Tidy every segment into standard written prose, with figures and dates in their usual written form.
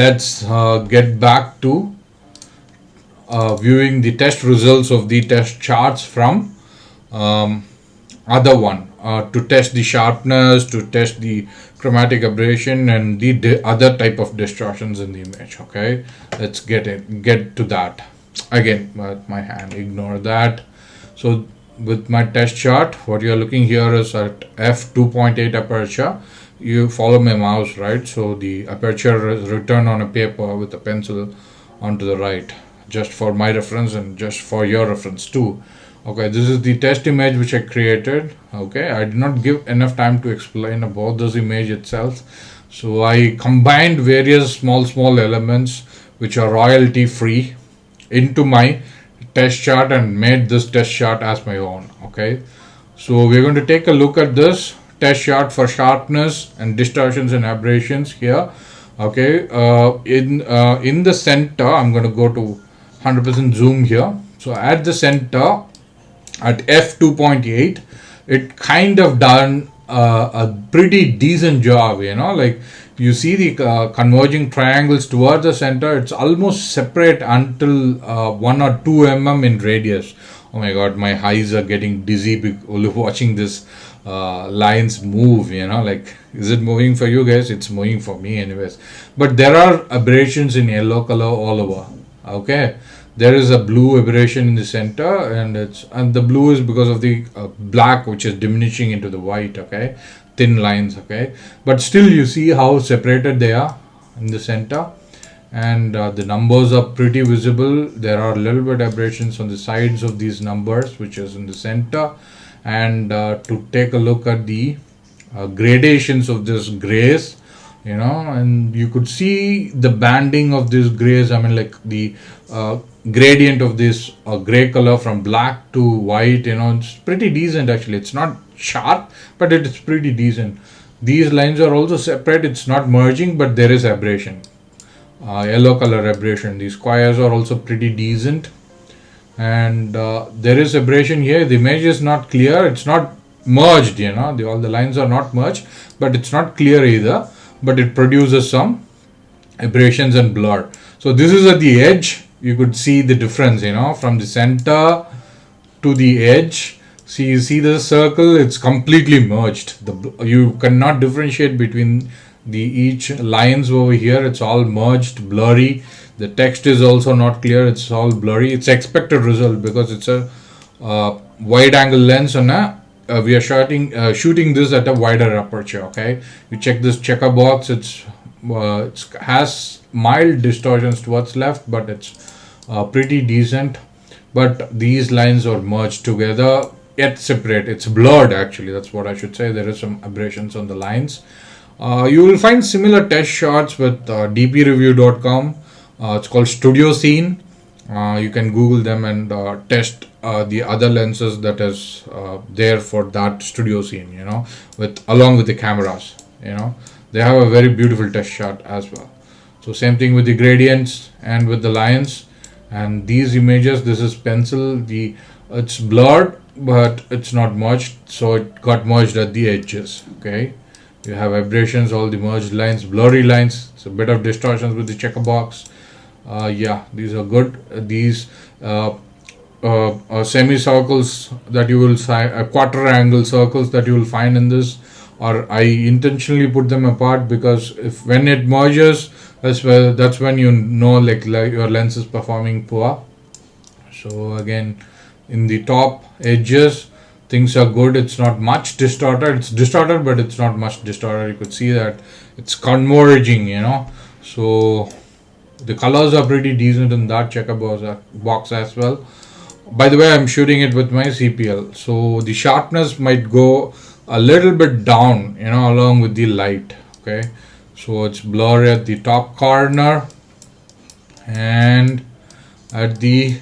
let's get back to viewing the test results of the test charts from other one, to test the sharpness, to test the chromatic aberration and the other type of distortions in the image. Okay, let's get to that. Again, my hand, ignore that. So with my test chart, what you're looking here is at f2.8 aperture. You follow my mouse, right? So the aperture is written on a paper with a pencil onto the right, just for my reference and just for your reference too. Okay, this is the test image which I created. Okay, I did not give enough time to explain about this image itself, so I combined various small elements which are royalty free into my test chart and made this test chart as my own. Okay, so we're going to take a look at this test chart for sharpness and distortions and aberrations here. Okay, in the center, I'm going to go to 100% zoom here. So at the center, at f2.8, it kind of done a pretty decent job, you know, like you see the converging triangles towards the center. It's almost separate until 1 or 2 mm in radius. Oh my god, my eyes are getting dizzy watching this lines move, you know, like, is it moving for you guys? It's moving for me anyways. But there are aberrations in yellow color all over. Okay, there is a blue aberration in the center, and the blue is because of the black, which is diminishing into the white. Okay, thin lines. Okay, but still you see how separated they are in the center, and the numbers are pretty visible. There are a little bit aberrations on the sides of these numbers, which is in the center. And to take a look at the gradations of this grays, you know, and you could see the banding of this grays. I mean, like the gradient of this gray color from black to white, you know, it's pretty decent actually. It's not sharp, but it's pretty decent. These lines are also separate. It's not merging, but there is aberration, yellow color aberration. These squares are also pretty decent. And there is aberration here. The image is not clear. It's not merged, you know, all the lines are not merged, but it's not clear either, but it produces some aberrations and blur. So this is at the edge. You could see the difference, you know, from the center to the edge. See, you see the circle, it's completely merged. You cannot differentiate between the each lines over here. It's all merged, blurry. The text is also not clear. It's all blurry. It's expected result because it's a wide angle lens, and we are shooting this at a wider aperture. Okay, you check this checker box. It has mild distortions towards left, but it's pretty decent. But these lines are merged together yet separate. It's blurred actually. That's what I should say. There is some aberrations on the lines. You will find similar test shots with dpreview.com. It's called Studio Scene. You can Google them and test the other lenses that is there for that Studio Scene, you know, along with the cameras. You know, they have a very beautiful test shot as well. So same thing with the gradients and with the lines. And these images, this is pencil. It's blurred, but it's not merged, so it got merged at the edges. Okay, you have aberrations, all the merged lines, blurry lines. It's a bit of distortions with the checker box. Yeah, these are good. These semicircles that you will find, quarter angle circles that you will find in this, or I intentionally put them apart because when it merges, that's when you know like your lens is performing poor. So again, in the top edges, things are good. It's not much distorted. It's distorted, but it's not much distorted. You could see that it's converging, you know. So the colors are pretty decent in that checker box as well. By the way, I'm shooting it with my CPL, so the sharpness might go a little bit down, you know, along with the light. Okay, so it's blurry at the top corner, and at the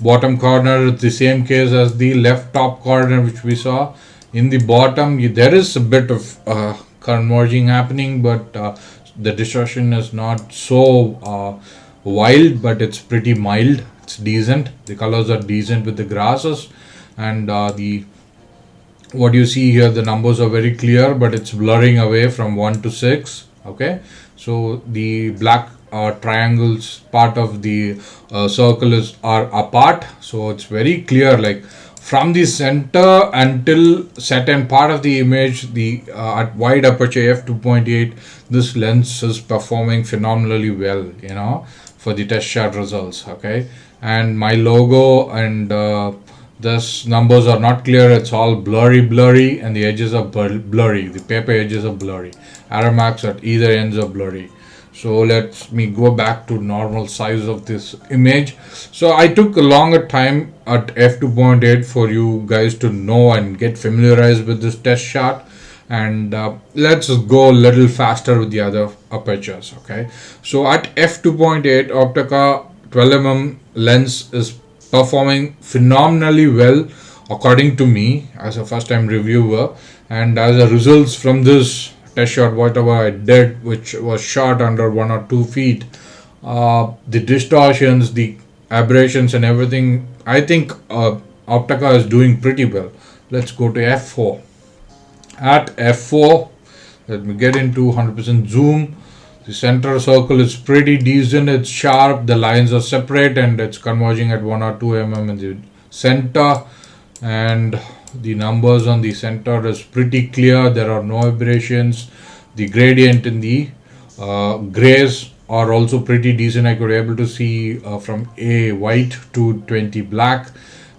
bottom corner, it's the same case as the left top corner which we saw. In the bottom, there is a bit of converging happening, but the distortion is not so wild, but it's pretty mild. It's decent. The colors are decent with the grasses, and what you see here, the numbers are very clear, but it's blurring away from 1 to 6. Okay, so the black triangles part of the circle are apart, so it's very clear, like from the center until certain part of the image, the at wide aperture f2.8, this lens is performing phenomenally well, for the test shot results. Okay, and my logo and this numbers are not clear. It's all blurry, and the edges are blurry. The paper edges are blurry. Arrow marks at either ends are blurry. So let me go back to normal size of this image. So I took a longer time at f2.8 for you guys to know and get familiarized with this test shot. And let's go a little faster with the other apertures. Okay, so at f2.8, Opteka 12mm lens is performing phenomenally well according to me as a first time reviewer, and as a results from this test shot whatever I did, which was shot under 1 or 2 feet, the distortions, the aberrations and everything, I think Opteka is doing pretty well. Let's go to f4. At f4, let me get into 100% zoom. The center circle is pretty decent, it's sharp, the lines are separate, and it's converging at 1 or 2 mm in the center, and the numbers on the center is pretty clear. There are no aberrations. The gradient in the grays are also pretty decent. I could be able to see from a white to 20 black,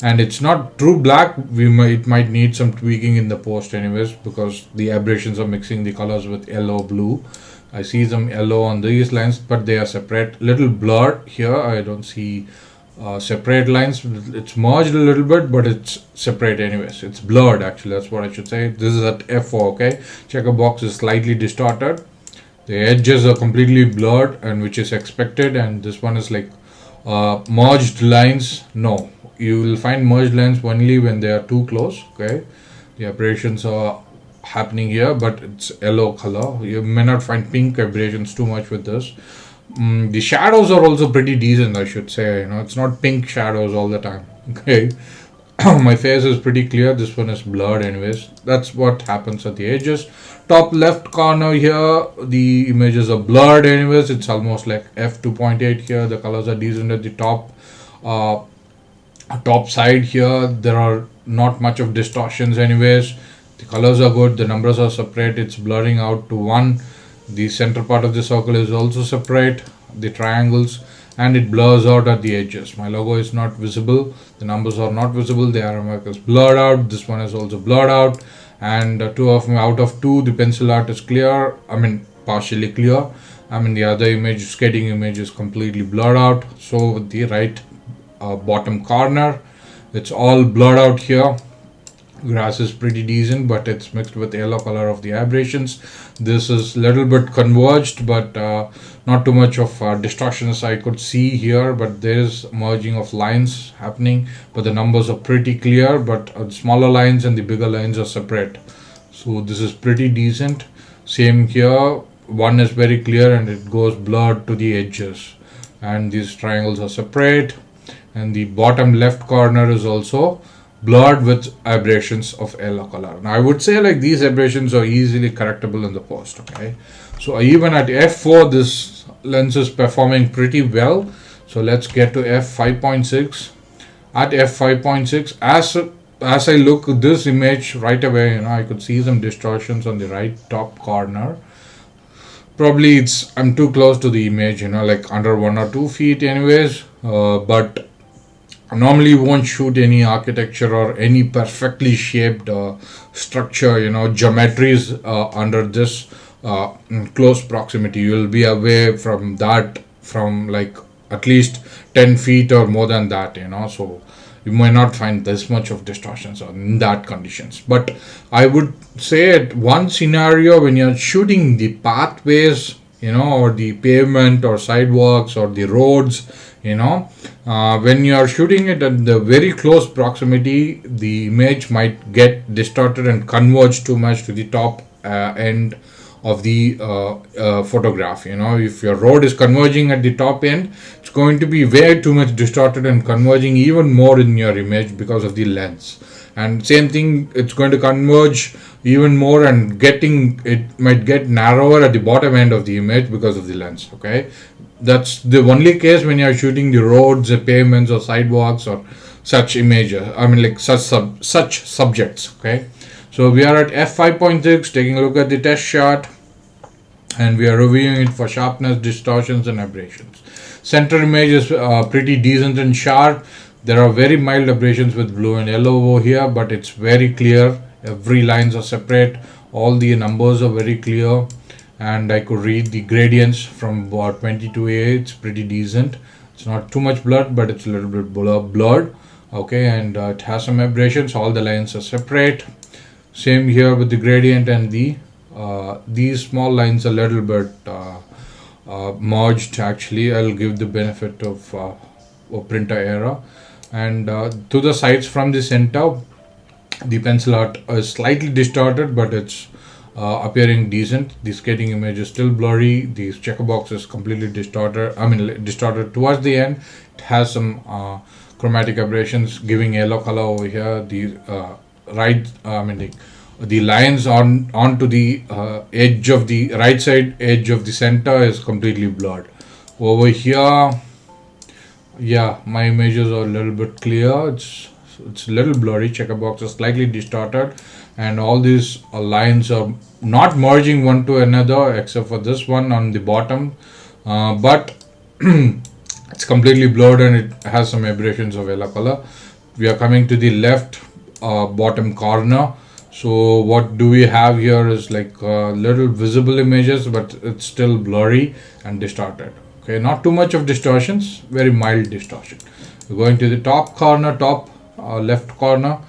and it's not true black. It might need some tweaking in the post anyways, because the aberrations are mixing the colors with yellow, blue. I see some yellow on these lines, but they are separate. Little blurred here. I don't see separate lines. It's merged a little bit, but it's separate anyways. It's blurred actually. That's what I should say. This is at f4. Okay, checker box is slightly distorted. The edges are completely blurred, and which is expected. And this one is like merged lines. No, you will find merged lines only when they are too close. Okay, the aberrations are happening here, but it's yellow color. You may not find pink aberrations too much with this. The shadows are also pretty decent, I should say. It's not pink shadows all the time. Okay, my face is pretty clear. This one is blurred anyways. That's what happens at the edges. Top left corner here, the images are blurred anyways. It's almost like f2.8 here. The colors are decent at the top side here. There are not much of distortions anyways. The colors are good, the numbers are separate, it's blurring out to 1. The center part of the circle is also separate, the triangles, and it blurs out at the edges. My logo is not visible, the numbers are not visible, the arrow mark is blurred out, this one is also blurred out, and out of 2, the pencil art is clear, partially clear. The other image, skating image, is completely blurred out. So with the right bottom corner, it's all blurred out here. Grass is pretty decent, but it's mixed with yellow color of the aberrations. This is little bit converged, but not too much of distortions I could see here, but there is merging of lines happening, but the numbers are pretty clear, but smaller lines and the bigger lines are separate. So this is pretty decent. Same here, one is very clear and it goes blurred to the edges, and these triangles are separate, and the bottom left corner is also blurred with aberrations of yellow color. Now I would say like these aberrations are easily correctable in the post. Okay, so even at f4 this lens is performing pretty well. So let's get to f5.6. At f5.6, as I look at this image right away, I could see some distortions on the right top corner. Probably I'm too close to the image, like under 1 or 2 feet anyways, but normally you won't shoot any architecture or any perfectly shaped structure, geometries under this close proximity. You will be away from that from like at least 10 feet or more than that, so you may not find this much of distortions in that conditions. But I would say at one scenario, when you're shooting the pathways, or the pavement or sidewalks or the roads, when you are shooting it at the very close proximity, the image might get distorted and converge too much to the top end of the photograph. If your road is converging at the top end, it's going to be way too much distorted and converging even more in your image because of the lens. and same thing, it's going to converge even more, and it might get narrower at the bottom end of the image because of the lens. Okay, that's the only case when you're shooting the roads, the pavements, or sidewalks, or such images. I mean, like such subjects. Okay, so we are at f5.6, taking a look at the test shot, and we are reviewing it for sharpness, distortions, and aberrations. Center image is pretty decent and sharp. There are very mild aberrations with blue and yellow over here, but it's very clear. Every lines are separate. All the numbers are very clear, and I could read the gradients from about 20 to 8. It's pretty decent. It's not too much blurred, but it's a little bit blurred. Okay, and it has some aberrations. All the lines are separate. Same here with the gradient, and these small lines a little bit merged. Actually, I'll give the benefit of printer error. And to the sides from the center, the pencil art is slightly distorted, but it's appearing decent. The skating image is still blurry. The checkerbox is completely distorted. I mean, distorted towards the end. It has some chromatic aberrations, giving yellow color over here. The lines onto the edge of the right side edge of the center is completely blurred. Over here, yeah, my images are a little bit clear. It's a little blurry. Checkerbox is slightly distorted, and all these lines are not merging one to another except for this one on the bottom, but it's completely blurred, and it has some aberrations of yellow color. We are coming to the left bottom corner. So what do we have here is like little visible images, but it's still blurry and distorted. Okay, not too much of distortions, very mild distortion. We're going to the top corner, left corner.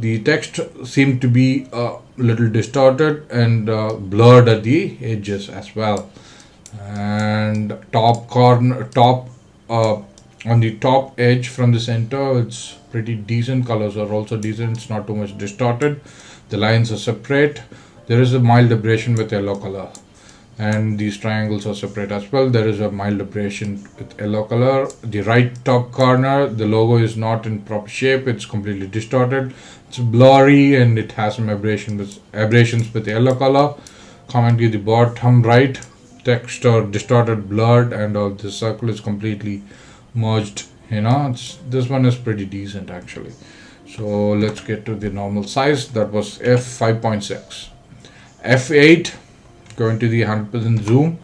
The text seemed to be a little distorted and blurred at the edges as well. And top corner, on the top edge from the center, it's pretty decent. Colors are also decent. It's not too much distorted. The lines are separate. There is a mild aberration with yellow color, and these triangles are separate as well. There is a mild aberration with yellow color. The right top corner, the logo is not in proper shape. It's completely distorted. It's blurry, and it has some aberrations with yellow color. Comment to the bottom right, text are distorted, blurred, and all the circle is completely merged. This one is pretty decent actually. So let's get to the normal size. That was f5.6. f8, going to the 100% zoom.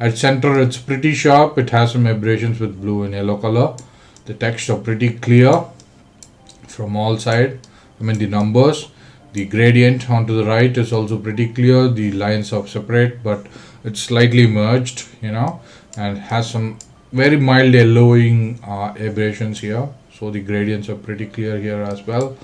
At center, it's pretty sharp. It has some aberrations with blue and yellow color. The text are pretty clear from all sides. The numbers. The gradient onto the right is also pretty clear. The lines are separate, but it's slightly merged, and has some very mild yellowing aberrations here. So the gradients are pretty clear here as well,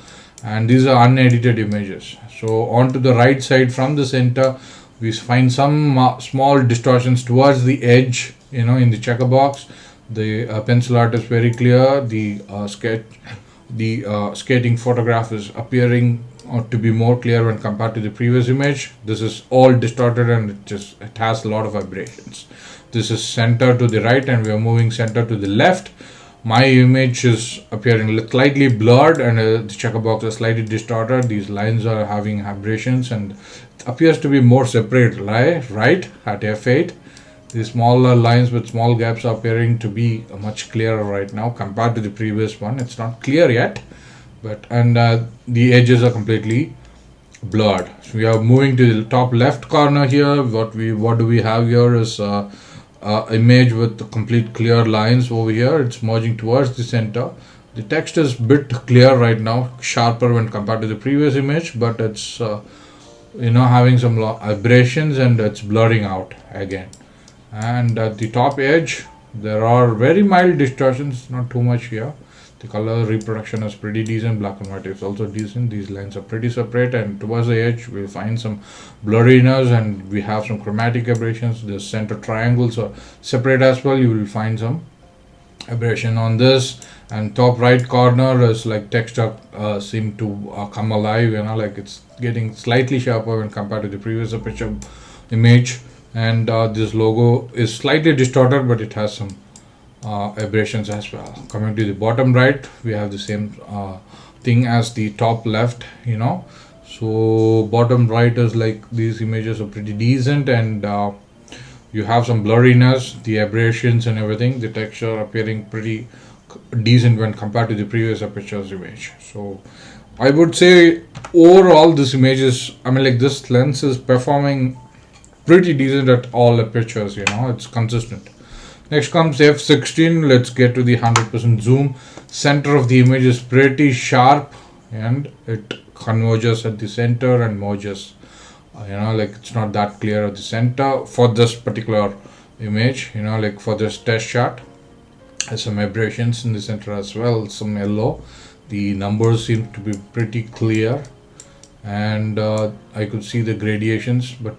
and these are unedited images. So onto the right side from the center, we find some small distortions towards the edge, in the checkerbox. The pencil art is very clear. The skating photograph is appearing to be more clear when compared to the previous image. This is all distorted, and it has a lot of aberrations. This is center to the right, and we are moving center to the left. My image is appearing slightly blurred, and the checkerbox is slightly distorted. These lines are having aberrations, and it appears to be more separate, right at f8. The smaller lines with small gaps are appearing to be much clearer right now compared to the previous one. It's not clear yet, and the edges are completely blurred. So we are moving to the top left corner here. What do we have here is image with complete clear lines over here. It's merging towards the center. The text is bit clear right now, sharper when compared to the previous image, but it's having some aberrations, and it's blurring out again. And at the top edge, there are very mild distortions, not too much here. The color reproduction is pretty decent. Black and white is also decent. These lines are pretty separate, and towards the edge we'll find some blurriness, and we have some chromatic aberrations. The center triangles are separate as well. You will find some aberration on this, and top right corner is like text seem to come alive, like it's getting slightly sharper when compared to the previous picture image. And this logo is slightly distorted, but it has some aberrations as well. Coming to the bottom right, we have the same thing as the top left, you know. So bottom right is like these images are pretty decent, and you have some blurriness, the aberrations and everything, the texture appearing pretty decent when compared to the previous apertures image. So I would say overall this image is, I mean, like this lens is performing pretty decent at all apertures, you know, it's consistent. Next comes f16. Let's get to the 100% zoom. Center of the image is pretty sharp, and it converges at the center and merges. You know, like it's not that clear at the center for this particular image, you know, like for this test shot. Has some aberrations in the center as well, some yellow. The numbers seem to be pretty clear, and I could see the gradations, but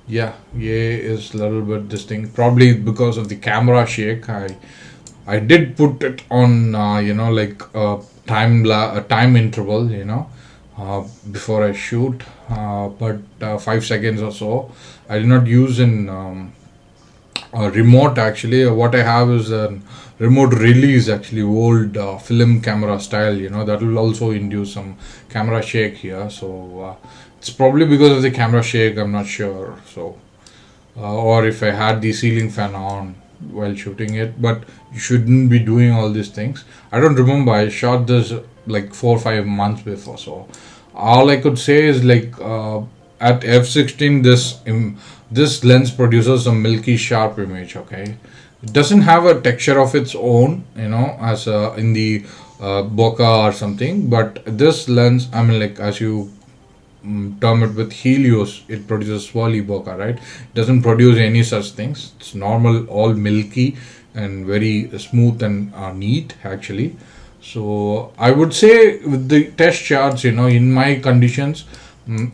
yeah, is a little bit this thing, probably because of the camera shake. I did put it on you know, like a time interval, you know, before I shoot, but 5 seconds or so. I did not use in remote. Actually, what I have is a remote release, actually old film camera style, you know, that will also induce some camera shake here. So it's probably because of the camera shake, I'm not sure. So or if I had the ceiling fan on while shooting it, but you shouldn't be doing all these things. I don't remember, I shot this like 4 or 5 months before. So all I could say is like at f16 this lens produces a milky sharp image. Okay, it doesn't have a texture of its own, you know, as in the bokeh or something, but this lens, I mean, like as you term it with Helios, it produces swirly bokeh, right? It doesn't produce any such things. It's normal, all milky and very smooth and neat actually. So I would say with the test shots, you know, in my conditions,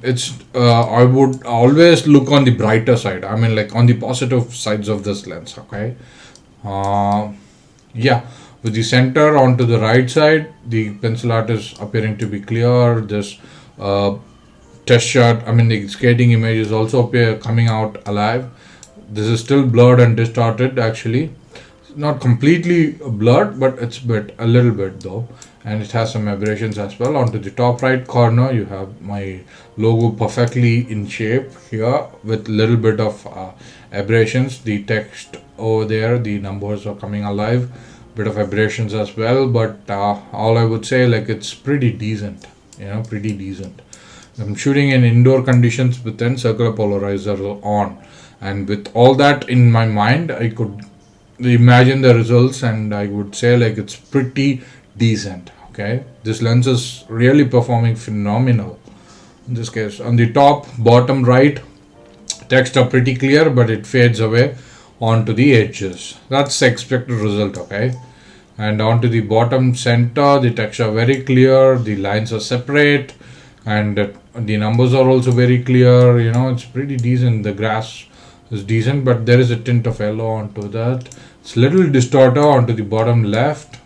it's I would always look on the brighter side, I mean, like on the positive sides of this lens. Okay, yeah, with the center onto the right side, the pencil art is appearing to be clear. This test shot, I mean, the skating image is also coming out alive. This is still blurred and distorted actually, not completely blurred, but it's a little bit though, and it has some aberrations as well. Onto the top right corner, you have my logo perfectly in shape here with little bit of aberrations. The text over there, the numbers are coming alive, bit of aberrations as well, but all I would say, like, it's pretty decent, you know, pretty decent. I'm shooting in indoor conditions with 10 circular polarizer on, and with all that in my mind, I could imagine the results, and I would say, like, it's pretty decent. Okay, this lens is really performing phenomenal in this case. On the top bottom right, text are pretty clear, but it fades away onto the edges. That's the expected result. Okay, and onto the bottom center, the text are very clear, the lines are separate, and the numbers are also very clear. You know, it's pretty decent. The grass is decent, but there is a tint of yellow onto that. It's little distorted onto the bottom left,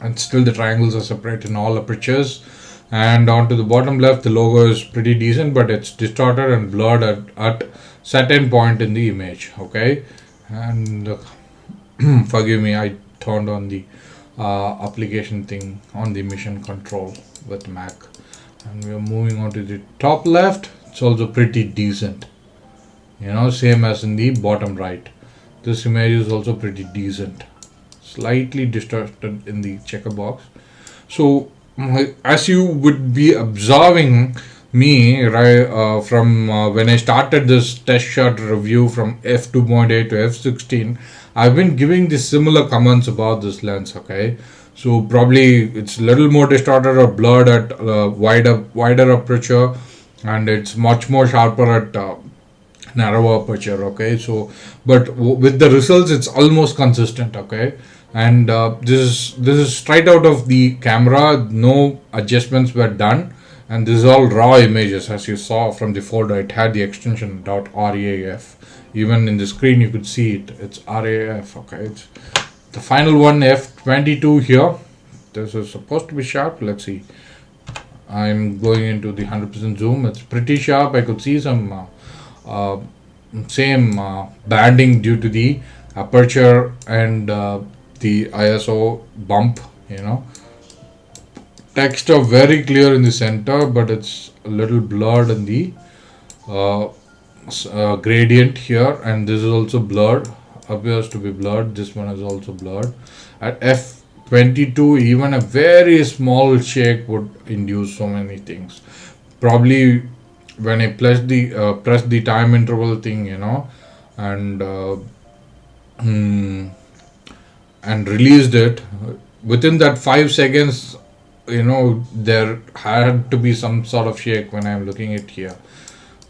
and still the triangles are separate in all apertures. And onto the bottom left, the logo is pretty decent, but it's distorted and blurred at certain point in the image. Okay, and forgive me, I turned on the application thing on the mission control with Mac. And we are moving on to the top left. It's also pretty decent, you know, same as in the bottom right. This image is also pretty decent, slightly distorted in the checker box. So as you would be observing me, right, from when I started this test shot review from f2.8 to f16, I've been giving the similar comments about this lens. Okay, so probably it's a little more distorted or blurred at wider aperture, and it's much more sharper at narrow aperture. Okay, so but with the results, it's almost consistent. Okay, and this is straight out of the camera, no adjustments were done, and this is all raw images. As you saw from the folder, it had the extension .raf. Even in the screen you could see it, it's RAF. Okay, it's the final one, f22 here. This is supposed to be sharp. Let's see, I'm going into the 100% zoom. It's pretty sharp. I could see some same banding due to the aperture and the ISO bump, you know. text are very clear in the center, but it's a little blurred in the uh, gradient here, and this is also blurred, appears to be blurred. This one is also blurred. At f22, even a very small shake would induce so many things. Probably when I press the time interval thing, and and released it, within that 5 seconds, there had to be some sort of shake when I'm looking at here.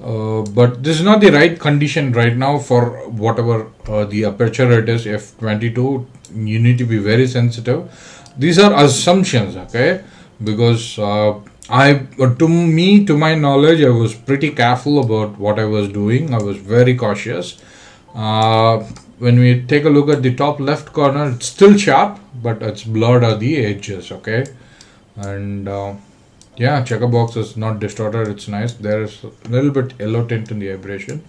But this is not the right condition right now for whatever the aperture it is, f22. You need to be very sensitive. These are assumptions, okay? Because to my knowledge, I was pretty careful about what I was doing. I was very cautious. When we take a look at the top left corner, it's still sharp, but it's blurred at the edges, okay? And yeah, checkerbox is not distorted, it's nice. There is a little bit yellow tint in the aberration.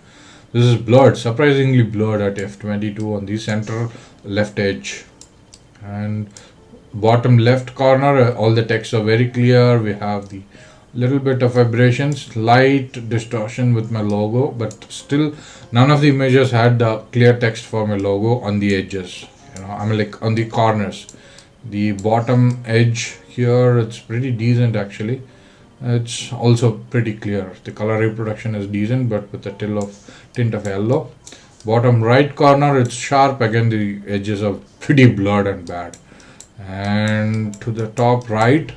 This is blurred, surprisingly blurred at f22 on the center left edge. And bottom left corner, all the texts are very clear. We have the little bit of aberrations, slight distortion with my logo, but still none of the images had the clear text for my logo on the edges. I mean, like on the corners. The bottom edge here, it's pretty decent actually. It's also pretty clear. The color reproduction is decent, but with a tint of yellow. Bottom right corner, it's sharp. Again, the edges are pretty blurred and bad. And to the top right,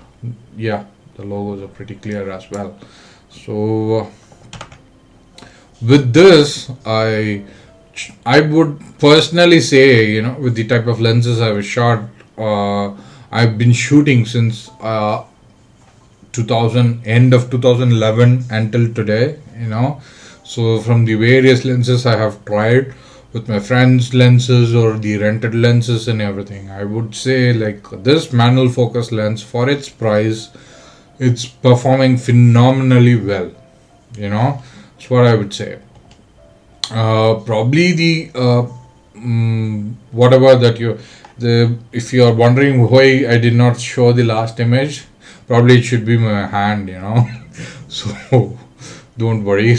yeah, the logos are pretty clear as well. So with this, I would personally say, with the type of lenses I've shot, I've been shooting since 2000, end of 2011 until today, So from the various lenses I have tried with my friends' lenses or the rented lenses and everything, I would say like this manual focus lens, for its price, it's performing phenomenally well. That's what I would say. Probably the whatever that if you are wondering why I did not show the last image, probably it should be my hand, So don't worry.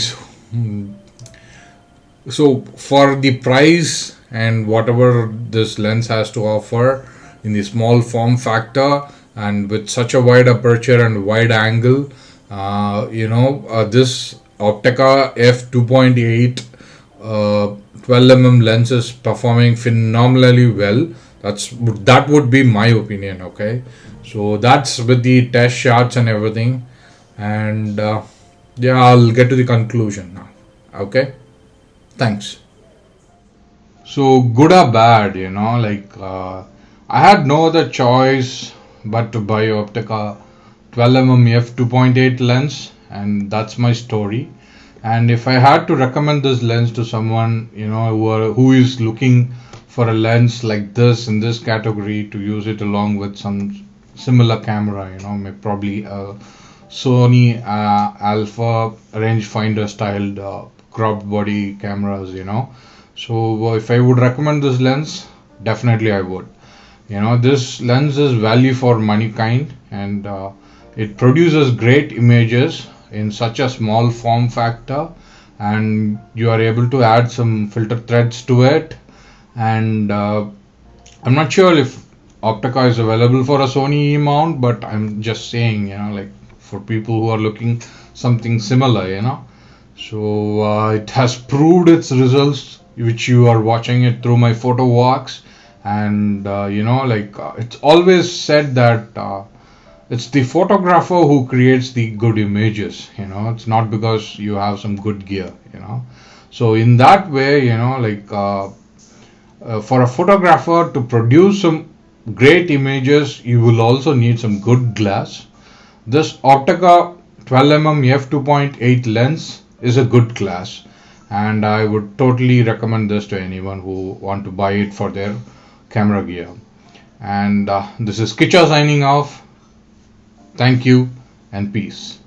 So for the price and whatever this lens has to offer in the small form factor and with such a wide aperture and wide angle, this Opteka f2.8 12mm lens is performing phenomenally well. That would be my opinion, okay? So that's with the test shots and everything, and yeah, I'll get to the conclusion now. Okay, thanks. So good or bad, I had no other choice but to buy Opteka 12mm f2.8 lens, and that's my story. And if I had to recommend this lens to someone, who is looking for a lens like this in this category to use it along with some similar camera, probably a Sony Alpha rangefinder styled cropped body cameras, So if I would recommend this lens, definitely I would. This lens is value for money kind, and it produces great images in such a small form factor, and you are able to add some filter threads to it. And I'm not sure if Opteka is available for a Sony mount, but I'm just saying, for people who are looking something similar, So it has proved its results, which you are watching it through my photo walks. And it's always said that it's the photographer who creates the good images. It's not because you have some good gear. So in that way, for a photographer to produce some great images, you will also need some good glass. This Opteka 12mm f2.8 lens is a good glass, and I would totally recommend this to anyone who want to buy it for their camera gear. And this is Kicha signing off. Thank you and peace.